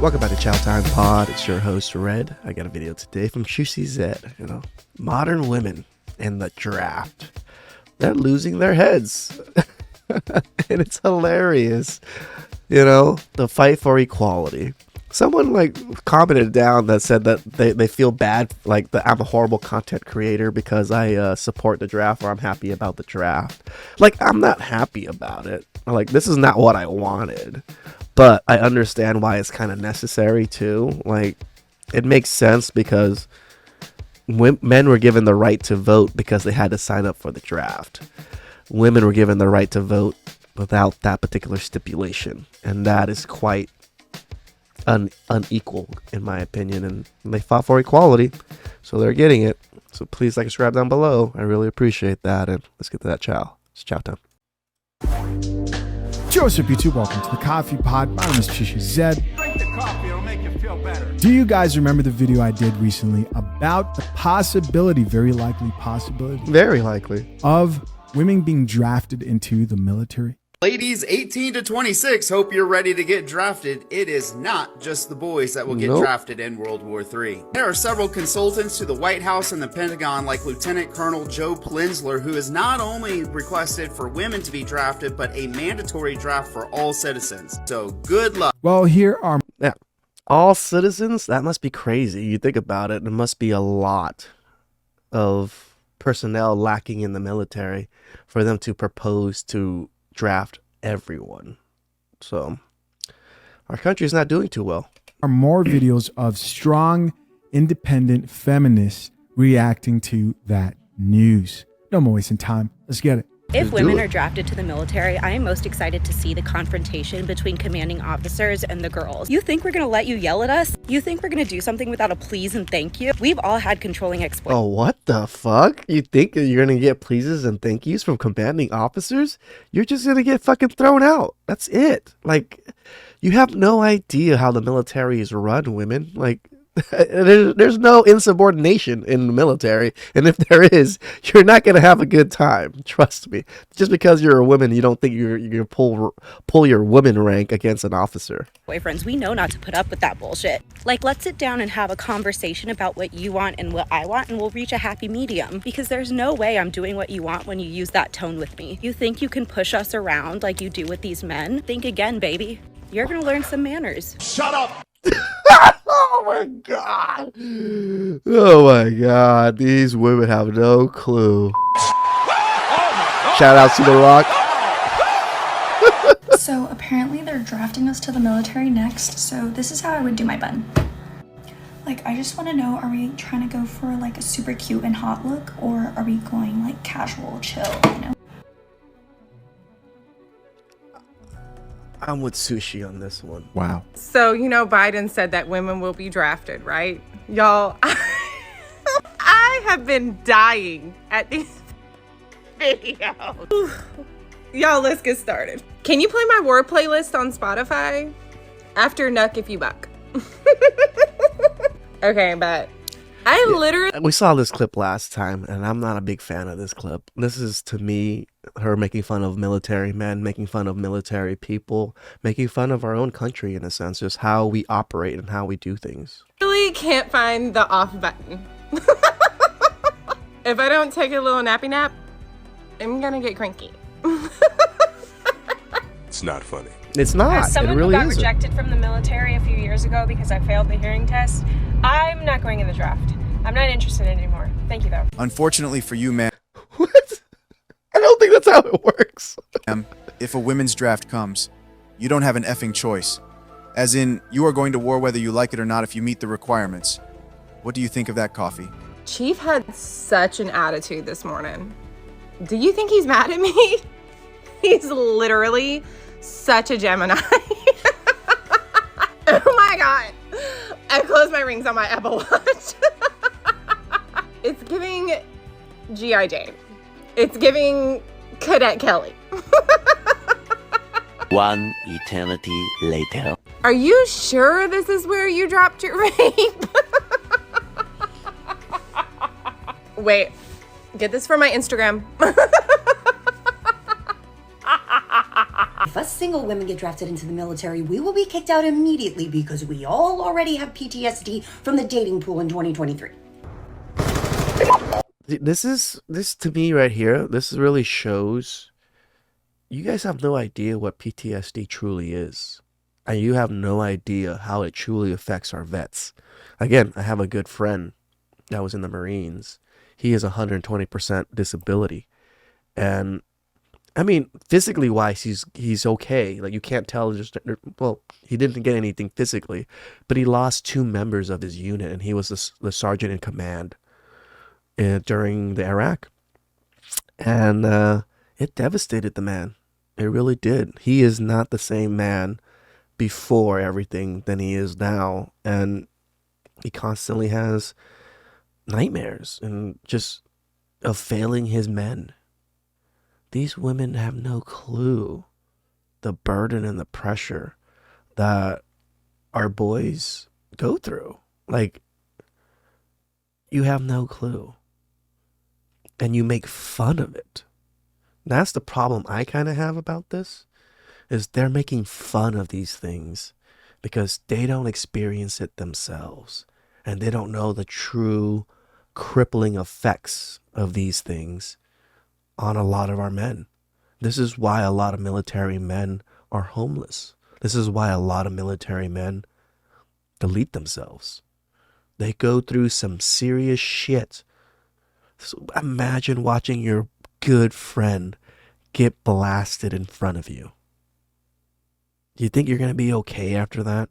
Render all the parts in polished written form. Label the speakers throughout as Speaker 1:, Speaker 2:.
Speaker 1: Welcome back to Chow Time Pod. It's your host, Red. I got a video today from Juicy Z. Modern women in the draft. They're losing their heads. And it's hilarious. The fight for equality. Someone commented down that said that they feel bad, that I'm a horrible content creator because I support the draft or I'm happy about the draft. I'm not happy about it. This is not what I wanted. But I understand why it's kind of necessary too. It makes sense because men were given the right to vote because they had to sign up for the draft. Women were given the right to vote without that particular stipulation. And that is quite unequal, in my opinion. And they fought for equality, so they're getting it. So please subscribe down below. I really appreciate that. And let's get to that chow. It's chow time.
Speaker 2: Joseph YouTube, welcome to the Coffee Pod. My name is Juicy Z.
Speaker 3: Drink the coffee, it'll make you feel better.
Speaker 2: Do you guys remember the video I did recently about the possibility, very likely, of women being drafted into the military?
Speaker 4: Ladies 18 to 26, hope you're ready to get drafted. It is not just the boys that will get drafted in World War III. There are several consultants to the White House and the Pentagon, like Lieutenant Colonel Joe Plinzler, who has not only requested for women to be drafted, but a mandatory draft for all citizens. So good luck.
Speaker 2: Well, here are...
Speaker 1: Yeah. All citizens? That must be crazy. You think about it, there must be a lot of personnel lacking in the military for them to propose to draft everyone. So our country is not doing too well.
Speaker 2: Are more videos of strong, independent feminists reacting to that news. No more wasting time. Let's get it.
Speaker 5: If women are drafted to the military, I am most excited to see the confrontation between commanding officers and the girls. You think we're going to let you yell at us? You think we're going to do something without a please and thank you? We've all had controlling exploits.
Speaker 1: Oh, what the fuck? You think you're going to get pleases and thank yous from commanding officers? You're just going to get fucking thrown out. That's it. You have no idea how the military is run, women. There's no insubordination in the military, and if there is, you're not gonna have a good time. Trust me. Just because you're a woman, you don't think you're gonna pull your woman rank against an officer.
Speaker 5: Boyfriends, we know not to put up with that bullshit. Let's sit down and have a conversation about what you want and what I want, and we'll reach a happy medium. Because there's no way I'm doing what you want when you use that tone with me. You think you can push us around like you do with these men? Think again, baby. You're gonna learn some manners.
Speaker 3: Shut up!
Speaker 1: Oh my god. Oh my god. These women have no clue. Shout out to The Rock.
Speaker 6: So apparently they're drafting us to the military next. So this is how I would do my bun. I just want to know, are we trying to go for a super cute and hot look, or are we going casual, chill,
Speaker 1: I'm with Sushi on this one.
Speaker 2: Wow.
Speaker 7: So, Biden said that women will be drafted, right? Y'all, I have been dying at these videos. Y'all, let's get started. Can you play my word playlist on Spotify? After Nuck If You Buck. Okay, but
Speaker 1: we saw this clip last time, and I'm not a big fan of this clip. This is, to me, her making fun of military men, making fun of military people, making fun of our own country, in a sense, just how we operate and how we do things.
Speaker 7: Really can't find the off button. If I don't take a little nappy nap, I'm gonna get cranky.
Speaker 8: It's not funny.
Speaker 1: It's not.
Speaker 9: As someone
Speaker 1: it really
Speaker 9: who got
Speaker 1: isn't.
Speaker 9: rejected from the military a few years ago because I failed the hearing test, I'm not going in the draft. I'm not interested anymore. Thank you, though.
Speaker 10: Unfortunately for you, ma'am,
Speaker 1: What? I don't think that's how it works.
Speaker 10: if a women's draft comes, you don't have an effing choice. As in, you are going to war whether you like it or not if you meet the requirements. What do you think of that, Coffee?
Speaker 7: Chief had such an attitude this morning. Do you think he's mad at me? He's literally such a Gemini. Oh my god. I closed my rings on my Apple Watch. It's giving G.I. Jane. It's giving Cadet Kelly.
Speaker 11: One eternity later.
Speaker 7: Are you sure this is where you dropped your rape? Wait, get this from my Instagram.
Speaker 8: If us single women get drafted into the military, we will be kicked out immediately because we all already have PTSD from the dating pool in 2023.
Speaker 1: This to me right here, this really shows you guys have no idea what PTSD truly is. And you have no idea how it truly affects our vets. Again, I have a good friend that was in the Marines. He has 120% disability. And I mean, physically wise, he's okay. Like, you can't tell well, he didn't get anything physically, but he lost 2 members of his unit, and he was the sergeant in command during the Iraq. And it devastated the man. It really did. He is not the same man before everything than he is now. And he constantly has nightmares and just of failing his men. These women have no clue the burden and the pressure that our boys go through. Like, you have no clue. And you make fun of it. That's the problem I kind of have about this, is they're making fun of these things because they don't experience it themselves. And they don't know the true crippling effects of these things on a lot of our men. This is why a lot of military men are homeless. This is why a lot of military men delete themselves. They go through some serious shit. So imagine watching your good friend get blasted in front of you. You think you're going to be okay after that?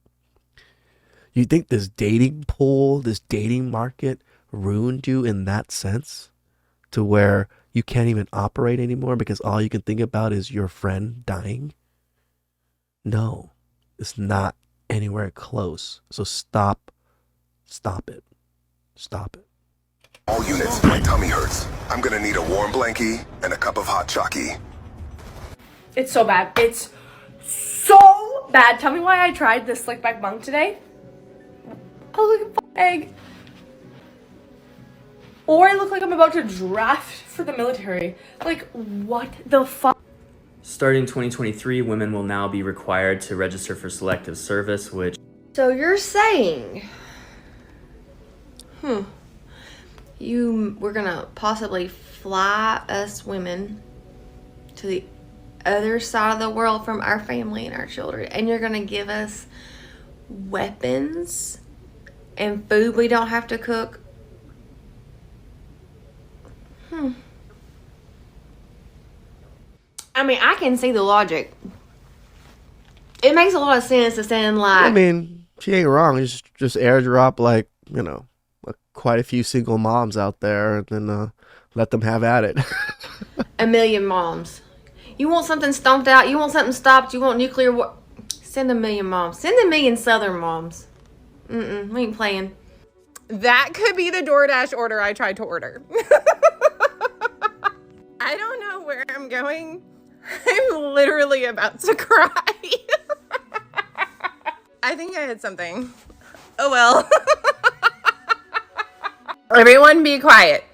Speaker 1: You think this dating pool, this dating market ruined you in that sense? To where you can't even operate anymore because all you can think about is your friend dying? No, it's not anywhere close. So stop it. Stop it.
Speaker 12: All units, my tummy hurts. I'm gonna need a warm blankie and a cup of hot chalky.
Speaker 13: It's so bad. It's so bad. Tell me why I tried this slick back bunk today. I look like a f***ing egg. Or I look like I'm about to draft for the military. Like, what the fuck?
Speaker 14: Starting 2023, women will now be required to register for selective service, which...
Speaker 7: So you're saying... we're gonna possibly fly us women to the other side of the world from our family and our children, and you're gonna give us weapons and food we don't have to cook? I mean, I can see the logic. It makes a lot of sense to send, like...
Speaker 1: I mean, she ain't wrong. Just airdrop, like, you know, quite a few single moms out there, and then let them have at it.
Speaker 7: 1 million moms. You want something stomped out? You want something stopped? You want nuclear war? Send 1 million moms. Send 1 million Southern moms. We ain't playing.
Speaker 15: That could be the DoorDash order I tried to order. I don't know where I'm going. I'm literally about to cry. I think I had something. Oh well. Everyone be quiet.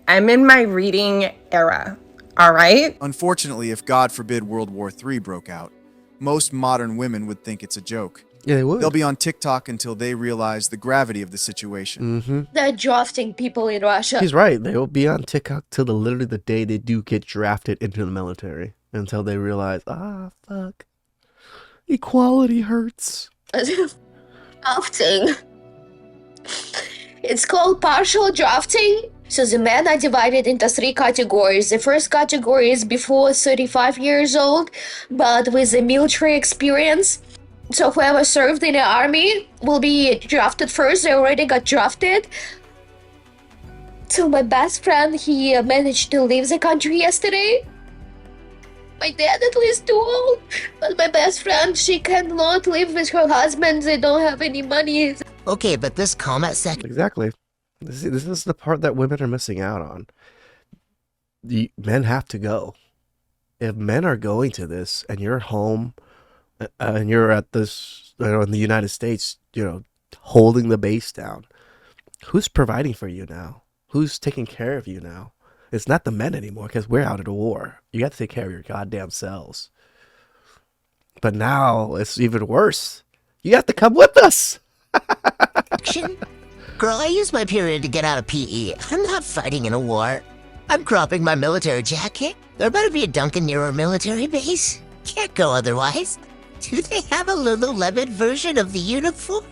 Speaker 15: I'm in my reading era. All right?
Speaker 10: Unfortunately, if God forbid World War III broke out, most modern women would think it's a joke.
Speaker 1: Yeah, they would.
Speaker 10: They'll be on TikTok until they realize the gravity of the situation.
Speaker 1: Mm-hmm.
Speaker 16: They're drafting people in Russia.
Speaker 1: He's right. They will be on TikTok till literally the day they do get drafted into the military. Until they realize, fuck. Equality hurts.
Speaker 16: Drafting. It's called partial drafting. So the men are divided into 3 categories. The first category is before 35 years old, but with a military experience. So whoever served in the army will be drafted first. They already got drafted. So my best friend, he managed to leave the country yesterday. My dad at least too old. But my best friend, she cannot live with her husband. They don't have any money.
Speaker 17: Okay, but this comment section...
Speaker 1: Exactly. This is the part that women are missing out on. The men have to go. If men are going to this and you're home and you're at this, in the United States, holding the base down, who's providing for you now? Who's taking care of you now? It's not the men anymore because we're out of the war. You got to take care of your goddamn selves. But now it's even worse. You have to come with us.
Speaker 17: Girl, I use my period to get out of PE. I'm not fighting in a war. I'm cropping my military jacket. There better be a Duncan near our military base. Can't go otherwise. Do they have a Lululemon version of the uniform?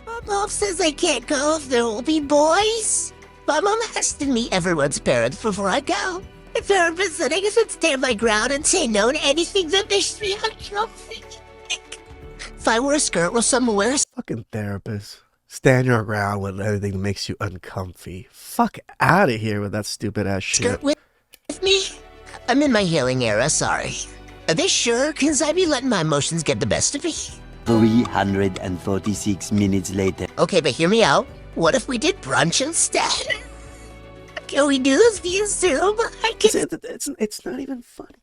Speaker 17: My mom says I can't go if there will be boys. My mom has to meet everyone's parents before I go. The therapist said I should stand my ground and say no to anything that makes me uncomfy. If I wear a skirt, will someone wear a
Speaker 1: fucking therapist? Stand your ground with anything that makes you uncomfy. Fuck out of here with that stupid ass shit.
Speaker 17: skirt with me? I'm in my healing era, sorry. Are they sure? Cause I be letting my emotions get the best of me.
Speaker 11: 346 minutes later.
Speaker 17: Okay, but hear me out. What if we did brunch instead? Can we do this via Zoom?
Speaker 1: It's not even funny.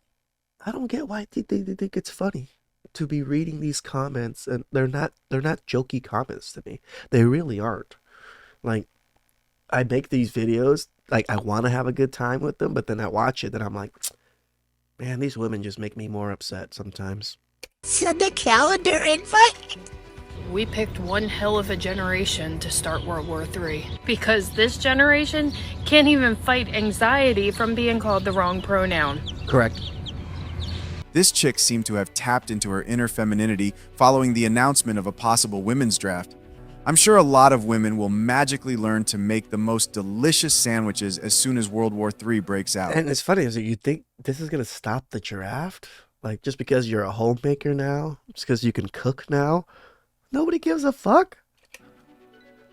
Speaker 1: I don't get why they think it's funny to be reading these comments, and they're not jokey comments to me. They really aren't. Like, I make these videos, like, I want to have a good time with them, but then I watch it and I'm like, man, these women just make me more upset sometimes.
Speaker 17: Send a calendar invite.
Speaker 18: We picked one hell of a generation to start World War III because this generation can't even fight anxiety from being called the wrong pronoun.
Speaker 1: Correct.
Speaker 10: This chick seemed to have tapped into her inner femininity following the announcement of a possible women's draft. I'm sure a lot of women will magically learn to make the most delicious sandwiches as soon as World War III breaks out.
Speaker 1: And it's funny, is that you think this is going to stop the draft? Like, just because you're a homemaker now? Just because you can cook now? Nobody gives a fuck.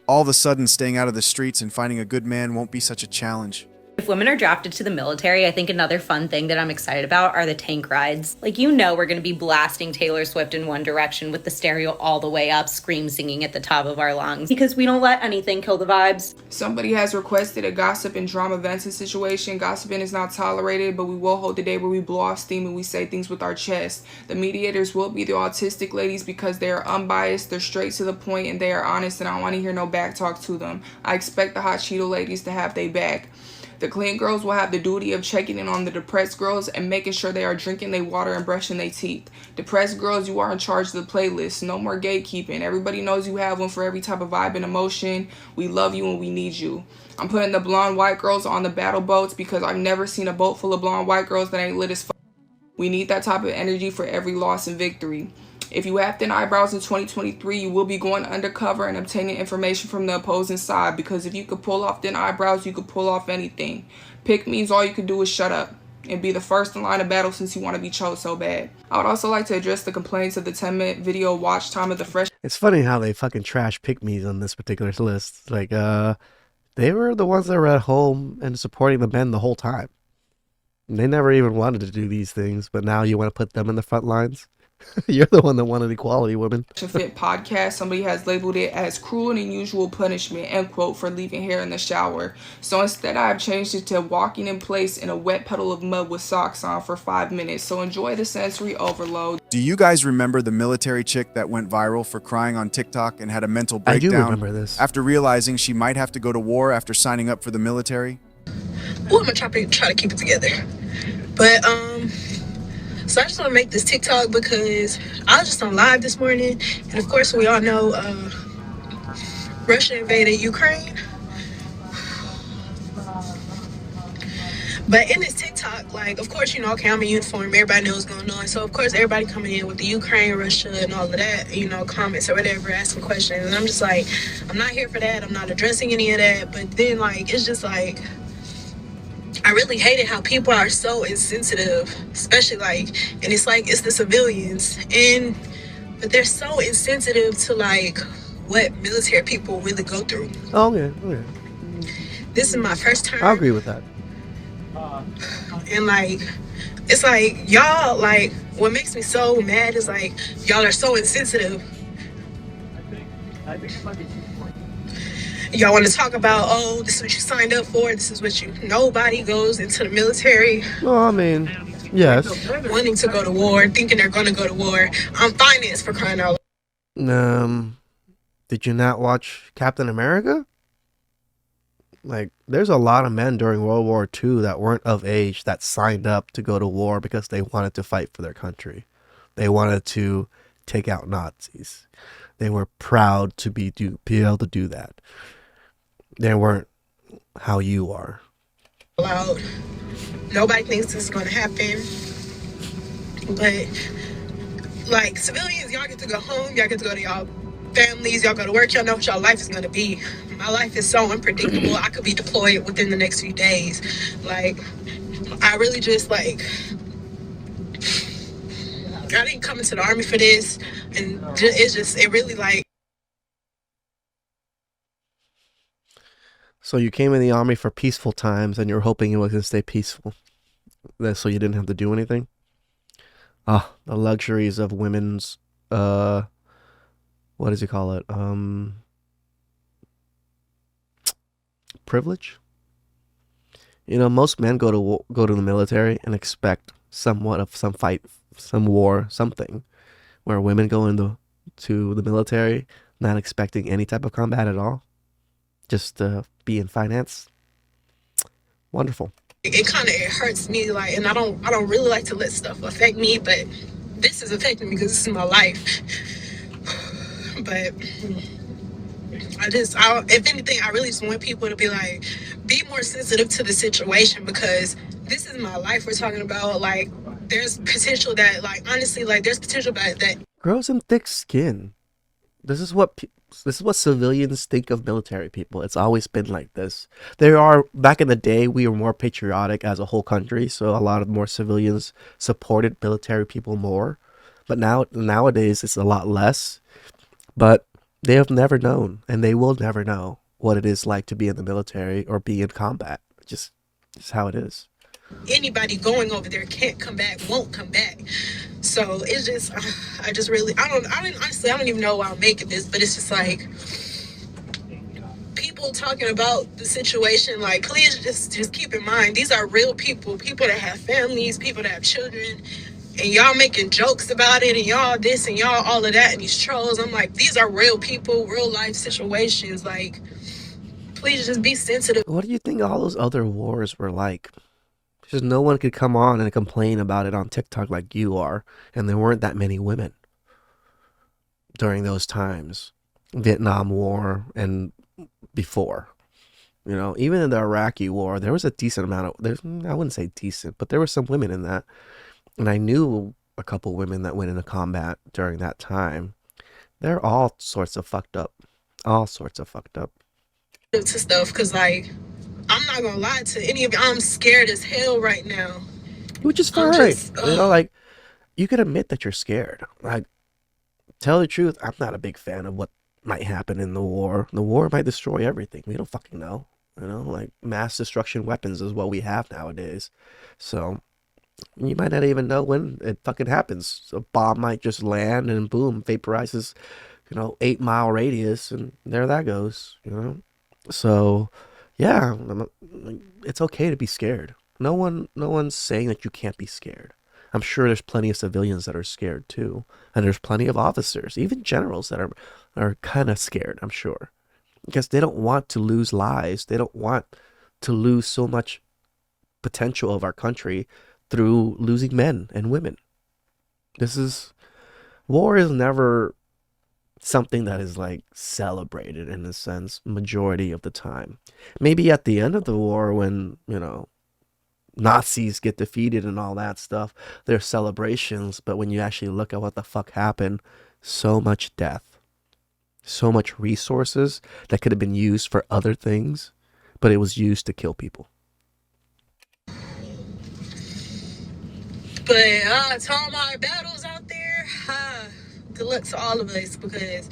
Speaker 10: All of a sudden, staying out of the streets and finding a good man won't be such a challenge.
Speaker 5: If women are drafted to the military, I think another fun thing that I'm excited about are the tank rides. Like, you know, we're going to be blasting Taylor Swift in One Direction with the stereo all the way up, scream singing at the top of our lungs, because we don't let anything kill the vibes.
Speaker 19: Somebody has requested a gossip and drama venting situation. Gossiping is not tolerated, but we will hold the day where we blow off steam and we say things with our chest. The mediators will be the autistic ladies because they are unbiased, they're straight to the point, and they are honest, and I don't want to hear no back talk to them. I expect the hot Cheeto ladies to have their back. The clean girls will have the duty of checking in on the depressed girls and making sure they are drinking their water and brushing their teeth. Depressed girls, you are in charge of the playlist. No more gatekeeping. Everybody knows you have one for every type of vibe and emotion. We love you and we need you. I'm putting the blonde white girls on the battle boats because I've never seen a boat full of blonde white girls that ain't lit as fuck. We need that type of energy for every loss and victory. If you have thin eyebrows in 2023, you will be going undercover and obtaining information from the opposing side, because if you could pull off thin eyebrows, you could pull off anything. Pick means all you could do is shut up and be the first in line of battle since you want to be chose so bad. I would also like to address the complaints of the 10-minute video watch time of the fresh.
Speaker 1: It's funny how they fucking trash pick-me's on this particular list. Like, they were the ones that were at home and supporting the men the whole time. They never even wanted to do these things, but now you want to put them in the front lines? You're the one that wanted equality, woman.
Speaker 19: Fit podcast, somebody has labeled it as cruel and unusual punishment, end quote, for leaving hair in the shower. So instead I've changed it to walking in place in a wet puddle of mud with socks on for 5 minutes. So enjoy the sensory overload.
Speaker 10: Do you guys remember the military chick that went viral for crying on TikTok and had a mental breakdown?
Speaker 1: I do remember this.
Speaker 10: After realizing she might have to go to war after signing up for the military?
Speaker 20: Well, I'm gonna try to keep it together. But so I just want to make this TikTok because I was just on live this morning, and of course we all know Russia invaded Ukraine. But in this TikTok, like, of course, you know, okay, I'm in uniform, everybody knows what's going on. So of course everybody coming in with the Ukraine, Russia, and all of that, you know, comments or whatever, asking questions, and I'm just like, I'm not here for that. I'm not addressing any of that. But then, like, it's just like, I really hated how people are so insensitive, especially like, and it's like, it's the civilians, but they're so insensitive to like what military people really go through.
Speaker 1: Oh, okay, okay.
Speaker 20: This is my first time.
Speaker 1: I agree with that.
Speaker 20: And like, it's like, y'all, like, what makes me so mad is like, y'all are so insensitive. Y'all want to talk about, oh, this is what you signed up for, this is what you, nobody goes into the military.
Speaker 1: Well, I mean, yes.
Speaker 20: Wanting to go to war, thinking they're going to go to war. I'm financed for crying out loud.
Speaker 1: Did you not watch Captain America? Like, there's a lot of men during World War II that weren't of age that signed up to go to war because they wanted to fight for their country. They wanted to take out Nazis. They were proud to be able to do that. They weren't how you are.
Speaker 20: Loud. Nobody thinks this is going to happen. But, like, civilians, y'all get to go home. Y'all get to go to y'all families. Y'all go to work. Y'all know what y'all life is going to be. My life is so unpredictable. I could be deployed within the next few days. Like, I really just, like, I didn't come into the Army for this. And it really, like.
Speaker 1: So you came in the Army for peaceful times, and you were hoping it was going to stay peaceful, so you didn't have to do anything. Ah, the luxuries of women's, what does he call it? Privilege. You know, most men go to the military and expect somewhat of some fight, some war, something. Where women go to the military not expecting any type of combat at all, just be in finance. Wonderful.
Speaker 20: It kind of hurts me, like, and I don't really like to let stuff affect me, but this is affecting me because this is my life. But if anything, I really just want people to be like, be more sensitive to the situation, because this is my life we're talking about. Like, there's potential that, like, honestly, like, there's potential that
Speaker 1: grow some thick skin. This is what civilians think of military people. It's always been like this. Back in the day, we were more patriotic as a whole country, so a lot of more civilians supported military people more. But nowadays, it's a lot less. But they have never known, and they will never know what it is like to be in the military or be in combat. Just how it is.
Speaker 20: anybody going over there can't come back, won't come back. So it's just, I don't even know why I'm making this, but it's just like, people talking about the situation, like, please just keep in mind, these are real people that have families, people that have children, and y'all making jokes about it, and y'all this and y'all all of that, and these trolls. I'm like, these are real people, real life situations. Like, please just be sensitive.
Speaker 1: What do you think all those other wars were like? Because no one could come on and complain about it on TikTok like you are, and there weren't that many women during those times. Vietnam War and before. You know, even in the Iraqi War, there was a decent amount of, I wouldn't say decent, but there were some women in that. And I knew a couple women that went into combat during that time. They're all sorts of fucked up. All sorts of fucked up.
Speaker 20: To stuff, because, like, I'm not gonna lie to any of you, I'm scared as hell right now.
Speaker 1: Which is fine. You know, like, you can admit that you're scared. Like, tell the truth, I'm not a big fan of what might happen in the war. The war might destroy everything. We don't fucking know. You know, like, mass destruction weapons is what we have nowadays. So you might not even know when it fucking happens. A bomb might just land and boom, vaporizes, 8-mile radius, and there that goes, So, yeah, it's okay to be scared. No one's saying that you can't be scared. I'm sure there's plenty of civilians that are scared too, and there's plenty of officers, even generals, that are kind of scared, I'm sure, because they don't want to lose lives. They don't want to lose so much potential of our country through losing men and women. War is never something that is like celebrated in a sense majority of the time. Maybe at the end of the war when, Nazis get defeated and all that stuff, there's celebrations, but when you actually look at what the fuck happened, so much death, so much resources that could have been used for other things, but it was used to kill people.
Speaker 20: But to all my battles out there, good luck to all of us, because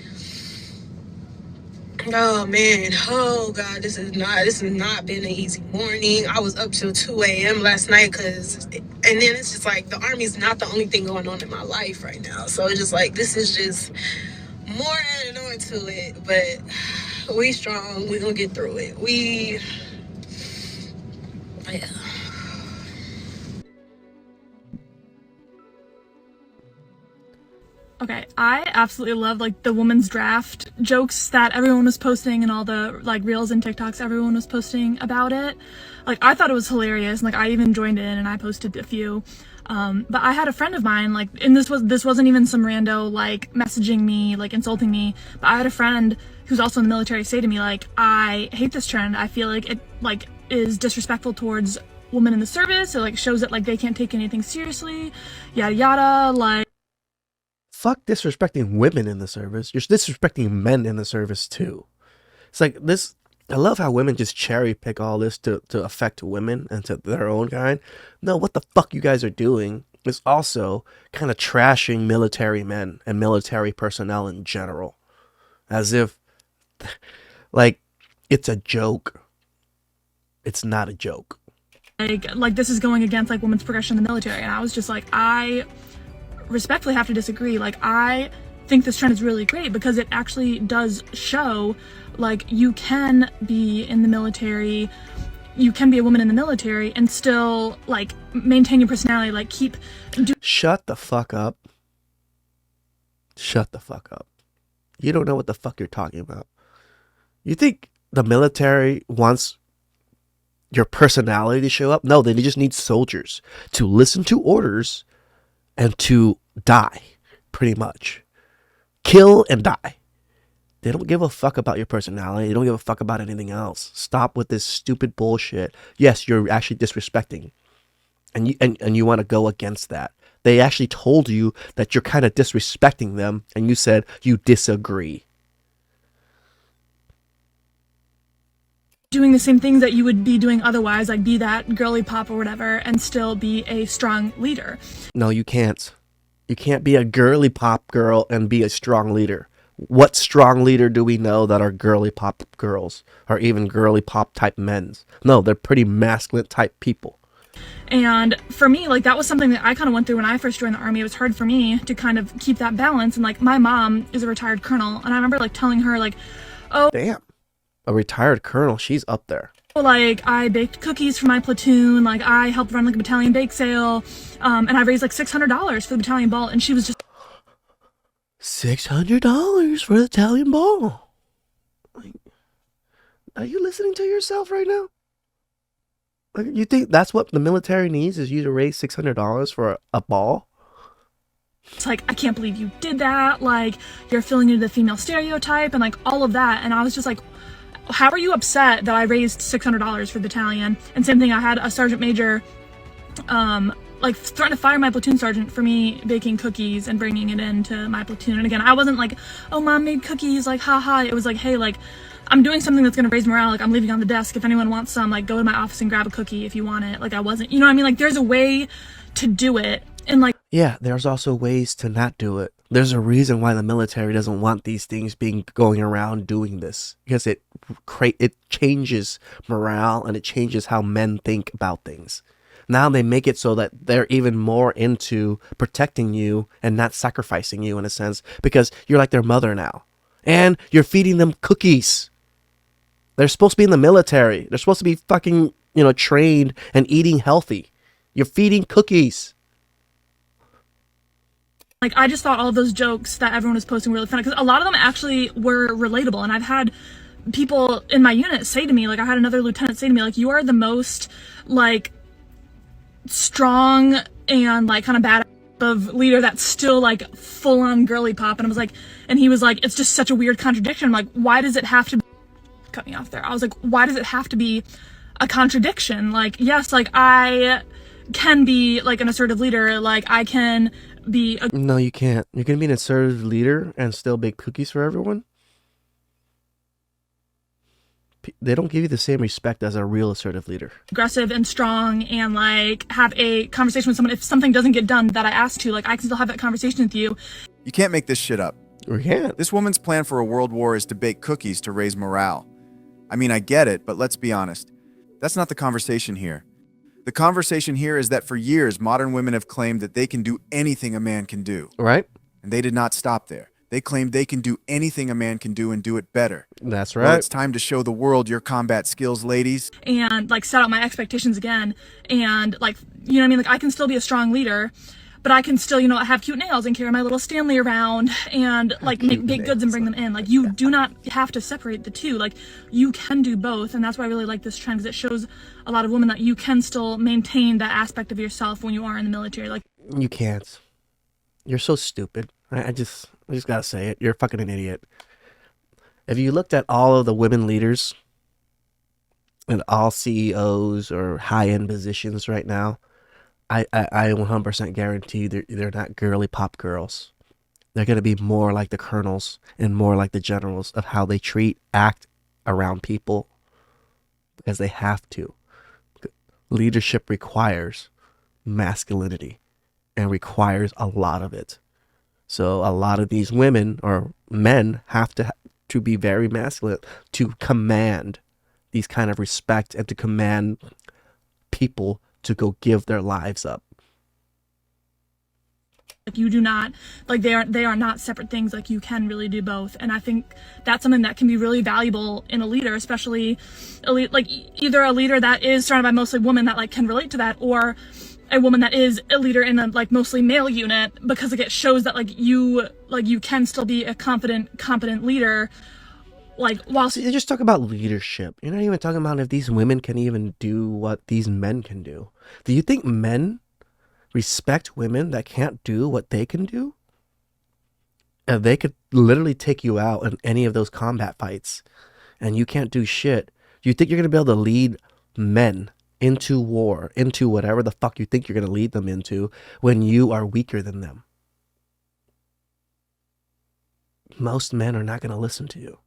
Speaker 20: oh man, oh god, this has not been an easy morning. I was up till 2 a.m. last night, and then it's just like the Army's not the only thing going on in my life right now. So it's just like, this is just more added on to it, but we strong, we gonna get through it. Yeah.
Speaker 21: Okay, I absolutely love the women's draft jokes that everyone was posting, and all the reels and TikToks everyone was posting about it. I thought it was hilarious, and I even joined in and I posted a few. But I had a friend of mine, like, and this wasn't even some rando, like, messaging me, like, insulting me, but I had a friend who's also in the military say to me, like, I hate this trend. I feel like it, like, is disrespectful towards women in the service. It, like, shows that, like, they can't take anything seriously, yada yada, like.
Speaker 1: Fuck disrespecting women in the service. You're disrespecting men in the service too. It's like this. I love how women just cherry pick all this to affect women and to their own kind. No, what the fuck you guys are doing is also kind of trashing military men and military personnel in general. As if, like, it's a joke. It's not a joke.
Speaker 21: Like this is going against, like, women's progression in the military. And I was just like, I respectfully have to disagree. Like, I think this trend is really great because it actually does show, like, you can be in the military, you can be a woman in the military and still, like, maintain your personality, like, keep
Speaker 1: Shut the fuck up. Shut the fuck up. You don't know what the fuck you're talking about. You think the military wants your personality to show up? No, they just need soldiers to listen to orders and to die, pretty much. Kill and die. They don't give a fuck about your personality. They don't give a fuck about anything else. Stop with this stupid bullshit. Yes, you're actually disrespecting. And you want to go against that. They actually told you that you're kind of disrespecting them, and you said you disagree.
Speaker 21: doing the same things that you would be doing otherwise, like be that girly pop or whatever, and still be a strong leader.
Speaker 1: No, you can't. You can't be a girly pop girl and be a strong leader. What strong leader do we know that are girly pop girls or even girly pop type men's? No, they're pretty masculine type people.
Speaker 21: And for me, like, that was something that I kind of went through when I first joined the Army. It was hard for me to kind of keep that balance. And, like, my mom is a retired colonel, and I remember, like, telling her, like, oh,
Speaker 1: damn, a retired colonel, she's up there.
Speaker 21: Like, I baked cookies for my platoon, like, I helped run, like, a battalion bake sale, and I raised, like, $600 for the battalion ball, and she was just...
Speaker 1: $600 for the battalion ball? Like, are you listening to yourself right now? Like, you think that's what the military needs, is you to raise $600 for a ball?
Speaker 21: It's like, I can't believe you did that, like, you're filling into the female stereotype, and, like, all of that, and I was just like, how are you upset that I raised $600 for the battalion? And same thing, I had a sergeant major, like, threaten to fire my platoon sergeant for me baking cookies and bringing it into my platoon. And again, I wasn't like, oh, mom made cookies, like, haha. It was like, hey, like, I'm doing something that's going to raise morale. Like, I'm leaving on the desk. If anyone wants some, like, go to my office and grab a cookie if you want it. Like, I wasn't, you know what I mean? Like, there's a way to do it. And, like,
Speaker 1: yeah, there's also ways to not do it. There's a reason why the military doesn't want these things going around doing this, because it changes morale and it changes how men think about things. Now they make it so that they're even more into protecting you and not sacrificing you, in a sense, because you're like their mother now. And you're feeding them cookies. They're supposed to be in the military. They're supposed to be fucking, trained and eating healthy. You're feeding cookies.
Speaker 21: Like, I just thought all of those jokes that everyone was posting were really funny, because a lot of them actually were relatable. And I've had people in my unit say to me, like, I had another lieutenant say to me, like, you are the most, like, strong and, like, kind of bad of leader that's still, like, full-on girly pop. And I was like, and he was like, it's just such a weird contradiction. I'm like, why does it have to be... Cut me off there. I was like, why does it have to be a contradiction? Like, yes, like, I can be, like, an assertive leader. Like, I can be a...
Speaker 1: No, you can't. You can be an assertive leader and still bake cookies for everyone. They don't give you the same respect as a real assertive leader.
Speaker 21: Aggressive and strong, and, like, have a conversation with someone. If something doesn't get done that I asked to, like, I can still have that conversation with you.
Speaker 10: You can't make this shit up.
Speaker 1: We can't.
Speaker 10: This woman's plan for a world war is to bake cookies to raise morale. I mean, I get it, but let's be honest. That's not the conversation here. The conversation here is that for years, modern women have claimed that they can do anything a man can do.
Speaker 1: Right.
Speaker 10: And they did not stop there. They claimed they can do anything a man can do and do it better.
Speaker 1: That's right.
Speaker 10: Well, it's time to show the world your combat skills, ladies.
Speaker 21: And, like, set out my expectations again. And, like, you know what I mean? Like, I can still be a strong leader, but I can still, you know, have cute nails and carry my little Stanley around and like make baked goods and bring them in. Like, you do not have to separate the two. Like, you can do both. And that's why I really like this trend, because it shows a lot of women that you can still maintain that aspect of yourself when you are in the military. Like,
Speaker 1: You can't. You're so stupid. I just gotta say it. You're fucking an idiot. If you looked at all of the women leaders and all CEOs or high-end positions right now, I 100% guarantee they're not girly pop girls. They're going to be more like the colonels and more like the generals of how they act around people, because they have to. Leadership requires masculinity and requires a lot of it. So a lot of these women or men have to be very masculine to command these kind of respect and to command people to go give their lives up.
Speaker 21: Like, you do not, like, they are not separate things. Like, you can really do both. And I think that's something that can be really valuable in a leader, especially like either a leader that is surrounded by mostly women that like can relate to that, or a woman that is a leader in a like mostly male unit, because it shows that you can still be a competent leader. Like, whilst
Speaker 1: you just talk about leadership, you're not even talking about if these women can even do what these men can do. Do you think men respect women that can't do what they can do? And they could literally take you out in any of those combat fights and you can't do shit. Do you think you're going to be able to lead men into war, into whatever the fuck you think you're going to lead them into, when you are weaker than them? Most men are not going to listen to you.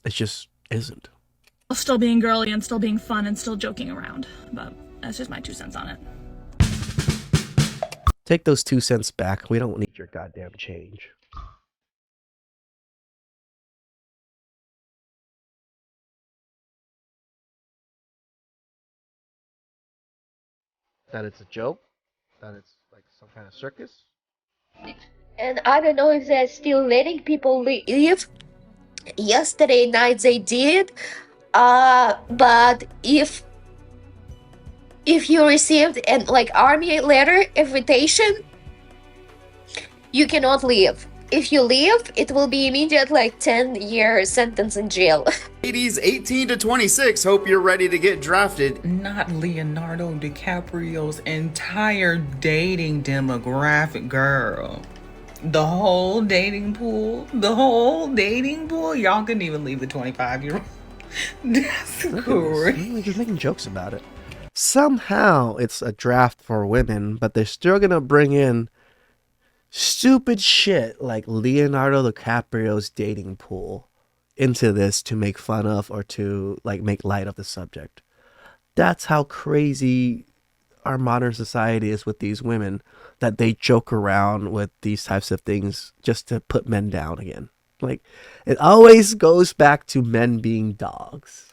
Speaker 1: It just isn't.
Speaker 21: still being girly and still being fun and still joking around. But that's just my 2 cents on it.
Speaker 1: Take those 2 cents back. We don't need your goddamn change. That it's a joke? That it's like some kind of circus?
Speaker 16: And I don't know if they're still letting people leave. Yesterday night they did. But if you received an army letter invitation, you cannot leave. If you leave, it will be immediate 10-year sentence in jail.
Speaker 4: Ladies 18 to 26, hope you're ready to get drafted.
Speaker 22: Not Leonardo DiCaprio's entire dating demographic, girl. The whole dating pool, y'all couldn't even leave the 25-year-old. That's great.
Speaker 1: We're just making jokes about it. Somehow it's a draft for women, but they're still gonna bring in stupid shit like Leonardo DiCaprio's dating pool into this to make fun of or to make light of the subject. That's how crazy our modern society is with these women, that they joke around with these types of things just to put men down again. It always goes back to men being dogs.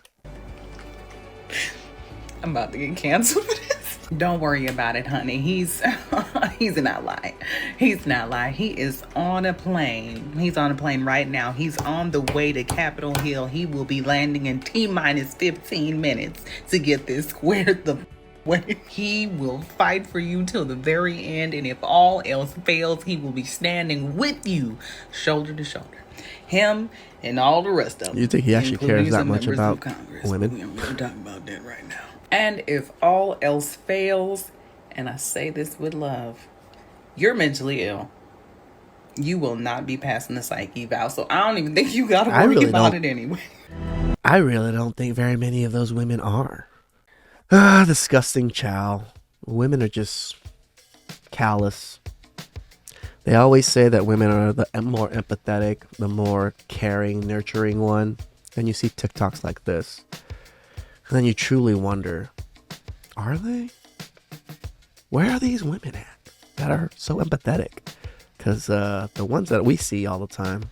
Speaker 22: I'm about to get canceled for this. Don't worry about it, honey. He's not lying. He's not lying. He is on a plane. He's on a plane right now. He's on the way to Capitol Hill. He will be landing in T-minus 15 minutes to get this squared the way. He will fight for you till the very end, and if all else fails, he will be standing with you, shoulder to shoulder. Him and all the rest of them.
Speaker 1: You think he actually cares that much about women?
Speaker 22: We aren't going to talk about that right now. And if all else fails, and I say this with love, you're mentally ill. You will not be passing the psych eval, so I don't even think you got to worry about it anyway.
Speaker 1: I really don't think very many of those women are. Disgusting chow. Women are just callous. They always say that women are the more empathetic, the more caring, nurturing one. And you see TikToks like this. And then you truly wonder, are they? Where are these women at that are so empathetic? Because the ones that we see all the time,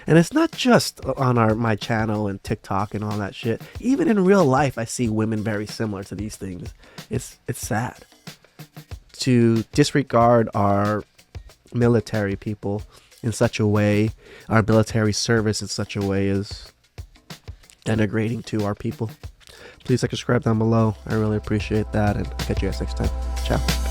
Speaker 1: and it's not just on my channel and TikTok and all that shit. Even in real life, I see women very similar to these things. It's sad. To disregard our military people in such a way, our military service in such a way, is denigrating to our people. Please subscribe down below. I really appreciate that, and I'll catch you guys next time. Ciao.